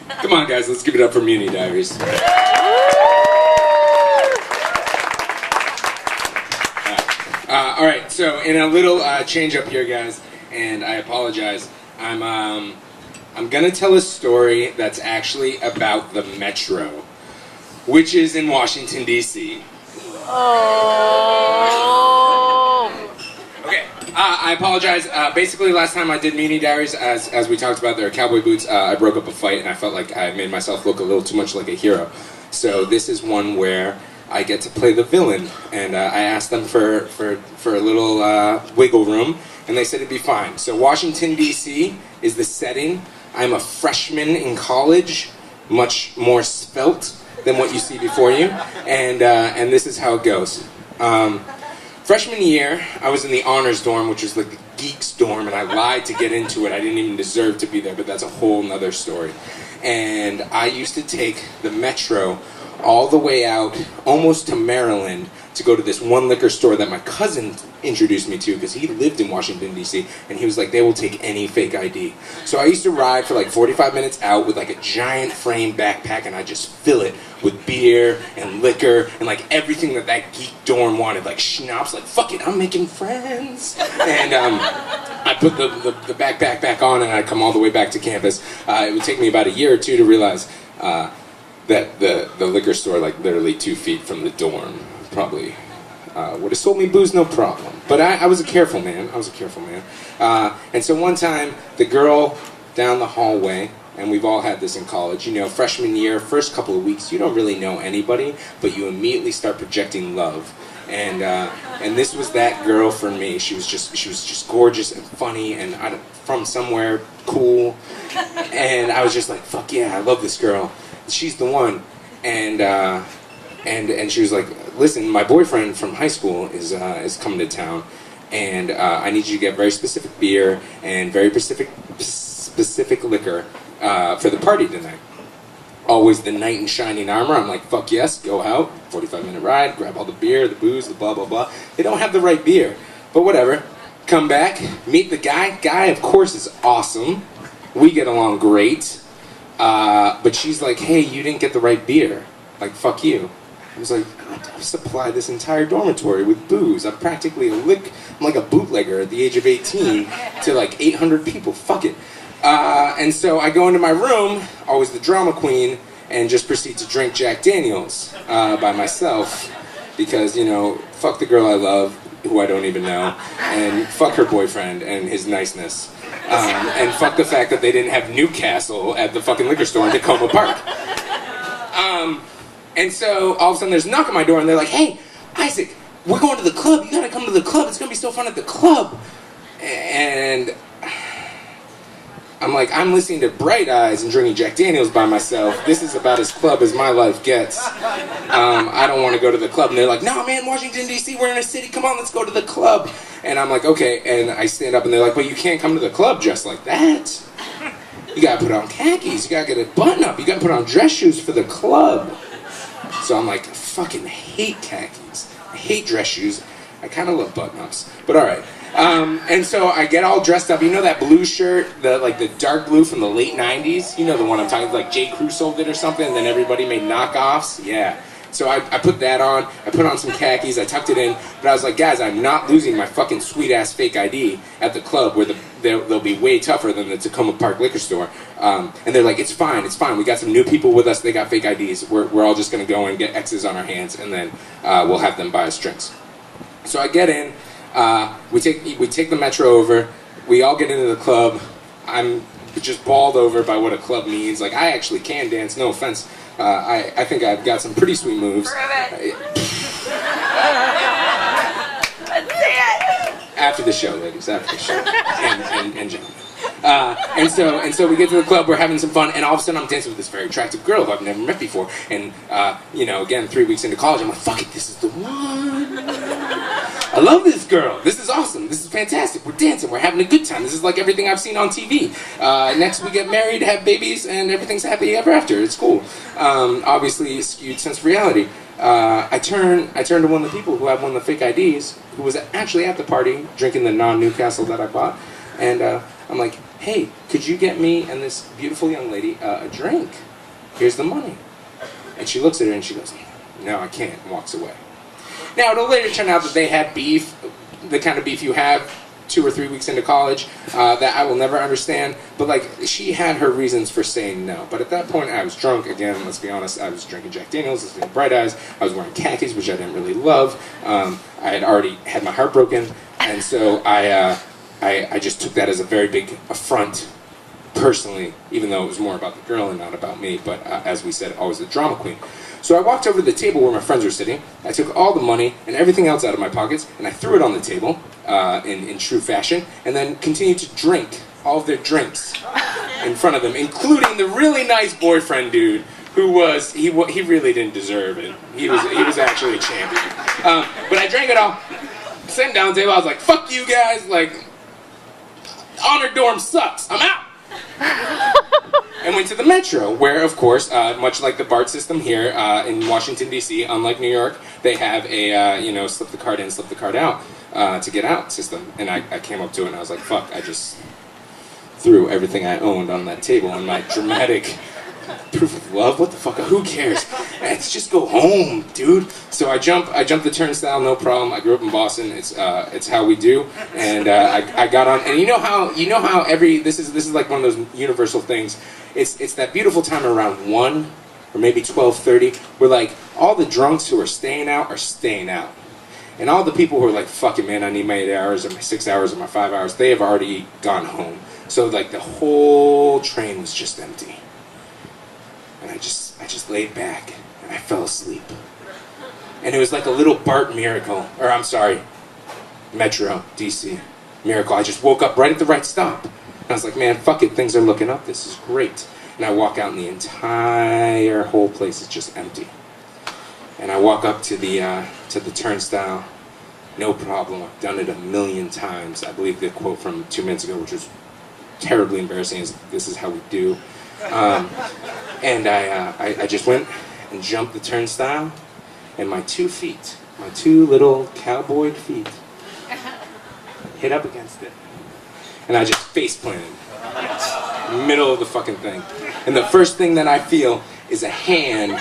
Come on, guys, let's give it up for Muni Diaries. All right, so in a little change up here, guys, and I apologize. I'm gonna tell a story that's actually about the Metro, which is in Washington D.C. Oh. Okay, I apologize. Basically, last time I did Muni Diaries, as we talked about, there are cowboy boots. I broke up a fight, and I felt like I made myself look a little too much like a hero. So this is one where I get to play the villain, and I asked them for a little wiggle room, and they said it'd be fine. So Washington D.C. is the setting. I'm a freshman in college, much more svelte than what you see before you, and this is how it goes. Freshman year, I was in the honors dorm, which was like the geeks dorm, and I lied to get into it. I didn't even deserve to be there, but that's a whole nother story. And I used to take the Metro all the way out, almost to Maryland, to go to this one liquor store that my cousin introduced me to, because he lived in Washington, D.C., and he was like, they will take any fake ID. So I used to ride for like 45 minutes out with like a giant frame backpack, and I just fill it with beer and liquor and like everything that geek dorm wanted, like schnapps, like fuck it, I'm making friends. And I put the backpack back on, and I'd come all the way back to campus. It would take me about a year or two to realize that the liquor store, like literally 2 feet from the dorm, probably would have sold me booze no problem. But I was a careful man. And so one time, the girl down the hallway, and we've all had this in college, you know, freshman year, first couple of weeks, you don't really know anybody, but you immediately start projecting love. And this was that girl for me. She was just gorgeous and funny, and from somewhere cool. And I was just like, fuck yeah, I love this girl. She's the one. And she was like, listen, my boyfriend from high school is coming to town, and I need you to get very specific beer and very specific liquor for the party tonight. Always the knight in shining armor. I'm like, fuck yes, go out, 45-minute ride, grab all the beer, the booze, the blah, blah, blah. They don't have the right beer, but whatever. Come back, meet the guy. Guy, of course, is awesome. We get along great. But she's like, hey, you didn't get the right beer. Like, fuck you. I was like, I supply this entire dormitory with booze. I'm practically I'm like a bootlegger at the age of 18 to like 800 people. Fuck it. And so I go into my room, always the drama queen, and just proceed to drink Jack Daniels by myself. Because, you know, fuck the girl I love, who I don't even know, and fuck her boyfriend and his niceness. And fuck the fact that they didn't have Newcastle at the fucking liquor store in Tacoma Park. And so all of a sudden there's a knock on my door, and they're like, hey, Isaac, we're going to the club. You gotta come to the club. It's gonna be so fun at the club. And I'm like, I'm listening to Bright Eyes and drinking Jack Daniels by myself. This is about as club as my life gets. I don't want to go to the club. And they're like, no, man, Washington, D.C., we're in a city. Come on, let's go to the club. And I'm like, okay. And I stand up, and they're like, but you can't come to the club just like that. You gotta put on khakis. You gotta get a button up. You gotta put on dress shoes for the club. So I'm like, I fucking hate khakis. I hate dress shoes. I kind of love button-ups. But all right. And so I get all dressed up. You know that blue shirt, the dark blue from the late 90s? You know the one I'm talking about, like J. Crew sold it or something, and then everybody made knockoffs? Yeah. So I put that on. I put on some khakis. I tucked it in. But I was like, guys, I'm not losing my fucking sweet-ass fake ID at the club where they'll be way tougher than the Tacoma Park liquor store. And they're like, it's fine. We got some new people with us. They got fake IDs. We're all just going to go and get X's on our hands, and then we'll have them buy us drinks. So I get in. We take the Metro over. We all get into the club. I'm just balled over by what a club means. Like, I actually can dance, no offense. I think I've got some pretty sweet moves. Let's see it. After the show, ladies, after the show. And gentlemen. And so we get to the club, we're having some fun, and all of a sudden I'm dancing with this very attractive girl who I've never met before. And, again, 3 weeks into college, I'm like, fuck it, this is the one. I love this girl. This is awesome. This is fantastic. We're dancing. We're having a good time. This is like everything I've seen on TV. Next, we get married, have babies, and everything's happy ever after. It's cool. Obviously, skewed sense of reality. I turn to one of the people who had one of the fake IDs, who was actually at the party drinking the non-Newcastle that I bought. And I'm like, hey, could you get me and this beautiful young lady a drink? Here's the money. And she looks at her and she goes, no, I can't, and walks away. Now, it'll later turn out that they had beef, the kind of beef you have 2 or 3 weeks into college, that I will never understand. But like, she had her reasons for saying no. But at that point, I was drunk. Again, let's be honest, I was drinking Jack Daniels, listening to Bright Eyes. I was wearing khakis, which I didn't really love. I had already had my heart broken. And so I just took that as a very big affront, personally, even though it was more about the girl and not about me. But as we said, always the drama queen. So I walked over to the table where my friends were sitting. I took all the money and everything else out of my pockets, and I threw it on the table in true fashion, and then continued to drink all of their drinks in front of them, including the really nice boyfriend dude who was, he really didn't deserve it. He was actually a champion. But I drank it all, sat down at the table, I was like, fuck you guys, like, honor dorm sucks, I'm out! And went to the Metro, where, of course, much like the BART system here in Washington, D.C., unlike New York, they have a, slip the card in, slip the card out to get out system. And I came up to it and I was like, fuck, I just threw everything I owned on that table in my dramatic proof of love. What the fuck? Who cares? Let's just go home, dude. So I jumped the turnstile, no problem. I grew up in Boston. It's how we do. And I got on. And you know how this is like one of those universal things. It's that beautiful time around 1 or maybe 12:30 where like all the drunks who are staying out are staying out. And all the people who are like, fuck it, man, I need my 8 hours or my 6 hours or my 5 hours, they have already gone home. So like the whole train was just empty. And I just laid back and I fell asleep. And it was like a little BART miracle, or I'm sorry, Metro, D.C. miracle. I just woke up right at the right stop. And I was like, man, fuck it, things are looking up, this is great. And I walk out and the entire whole place is just empty. And I walk up to the turnstile, no problem, I've done it a million times. I believe the quote from 2 minutes ago, which was terribly embarrassing, is this is how we do. And I just went and jumped the turnstile, and my 2 feet, my 2 little cowboy feet, hit up against it. And I just face planted, middle of the fucking thing. And the first thing that I feel is a hand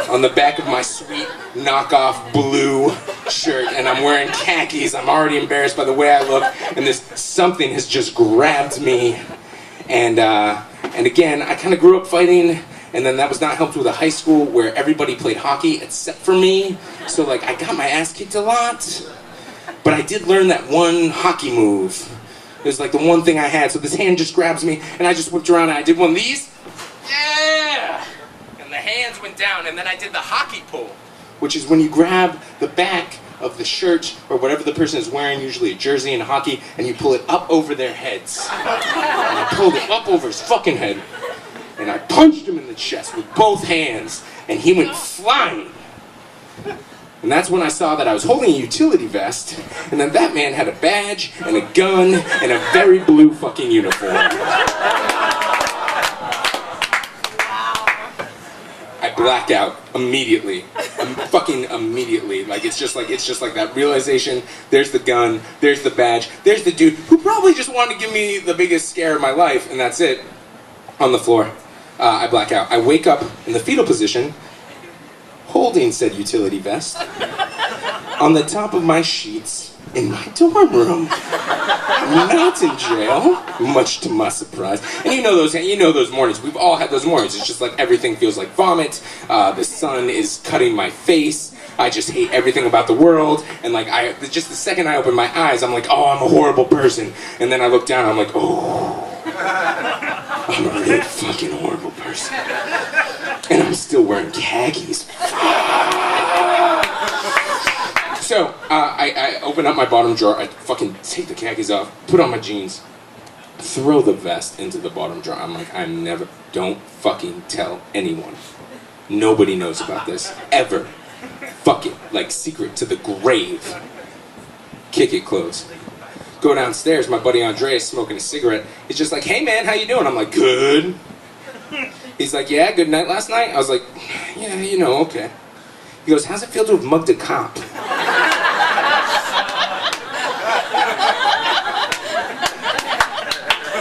on the back of my sweet knockoff blue shirt, and I'm wearing khakis. I'm already embarrassed by the way I look, and this something has just grabbed me. And again, I kind of grew up fighting, and then that was not helped with a high school where everybody played hockey except for me. So like, I got my ass kicked a lot, but I did learn that one hockey move. It was like the one thing I had. So this hand just grabs me, and I just whipped around and I did one of these. Yeah! And the hands went down, and then I did the hockey pull, which is when you grab the back of the shirt or whatever the person is wearing, usually a jersey in hockey, and you pull it up over their heads. And I pulled it up over his fucking head, and I punched him in the chest with both hands, and he went flying. And that's when I saw that I was holding a utility vest, and then that man had a badge and a gun and a very blue fucking uniform. I black out immediately. Fucking immediately. Like it's just like that realization, there's the gun, there's the badge, there's the dude who probably just wanted to give me the biggest scare of my life, and that's it. On the floor. I black out. I wake up in the fetal position, holding said utility vest, on the top of my sheets in my dorm room. I'm not in jail, much to my surprise. And you know those mornings. We've all had those mornings. It's just like everything feels like vomit. The sun is cutting my face. I just hate everything about the world. And like just the second I open my eyes, I'm like, oh, I'm a horrible person. And then I look down, I'm like, oh, I'm a really fucking horrible person. And I'm still wearing khakis. So, I open up my bottom drawer, I fucking take the khakis off, put on my jeans, throw the vest into the bottom drawer. I'm like, don't fucking tell anyone. Nobody knows about this, ever. Fuck it, like secret to the grave. Kick it closed. Go downstairs, my buddy Andre is smoking a cigarette. He's just like, hey man, how you doing? I'm like, good. He's like, yeah, good night last night? I was like, yeah, okay. He goes, how's it feel to have mugged a cop?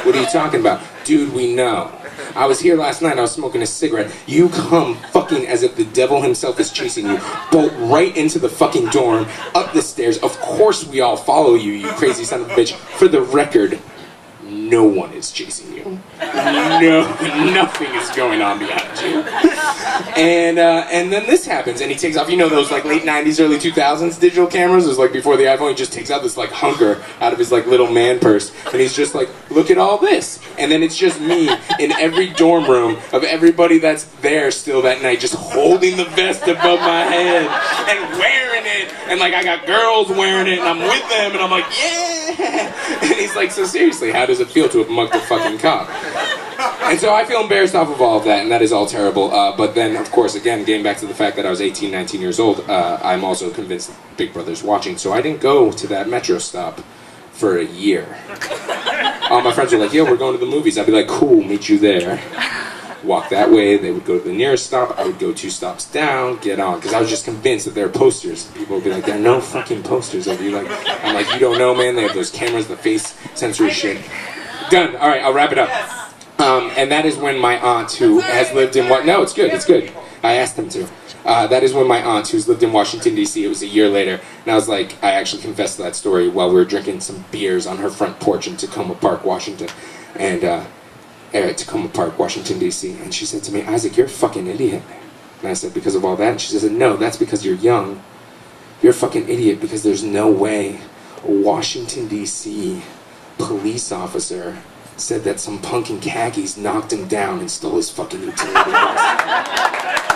What are you talking about? Dude, we know. I was here last night, I was smoking a cigarette. You come fucking as if the devil himself is chasing you. Bolt right into the fucking dorm, up the stairs. Of course we all follow you, you crazy son of a bitch. For the record, no one is chasing you. No, nothing is going on behind you. And then this happens, and he takes off, you know those like late 90s, early 2000s digital cameras? It was like before the iPhone, he just takes out this like hunker out of his like little man purse, and he's just like, look at all this. And then it's just me in every dorm room of everybody that's there still that night, just holding the vest above my head and wearing it. And like I got girls wearing it, and I'm with them, and I'm like, yeah. And he's like, so seriously, how does it feel to have mugged a fucking cop? And so I feel embarrassed off of all of that, and that is all terrible. But then, of course, again, getting back to the fact that I was 18, 19 years old, I'm also convinced Big Brother's watching. So I didn't go to that metro stop for a year. All my friends were like, yo, we're going to the movies. I'd be like, cool, meet you there. Walk that way, they would go to the nearest stop, I would go 2 stops down, get on, because I was just convinced that there are posters. People would be like, there are no fucking posters of you. Like, I'm like, you don't know, man, they have those cameras, the face sensory shit. Done. Alright, I'll wrap it up. And that is when my aunt, who has lived in no, it's good, it's good. I asked them to. That is when my aunt, who's lived in Washington D.C, it was a year later, and I was like, I actually confessed to that story while we were drinking some beers on her front porch in Tacoma Park, Washington. And, Tacoma Park, Washington, D.C. And she said to me, Isaac, you're a fucking idiot. And I said, because of all that? And she said, no, that's because you're young. You're a fucking idiot because there's no way a Washington, D.C. police officer said that some punk in khakis knocked him down and stole his fucking utility box.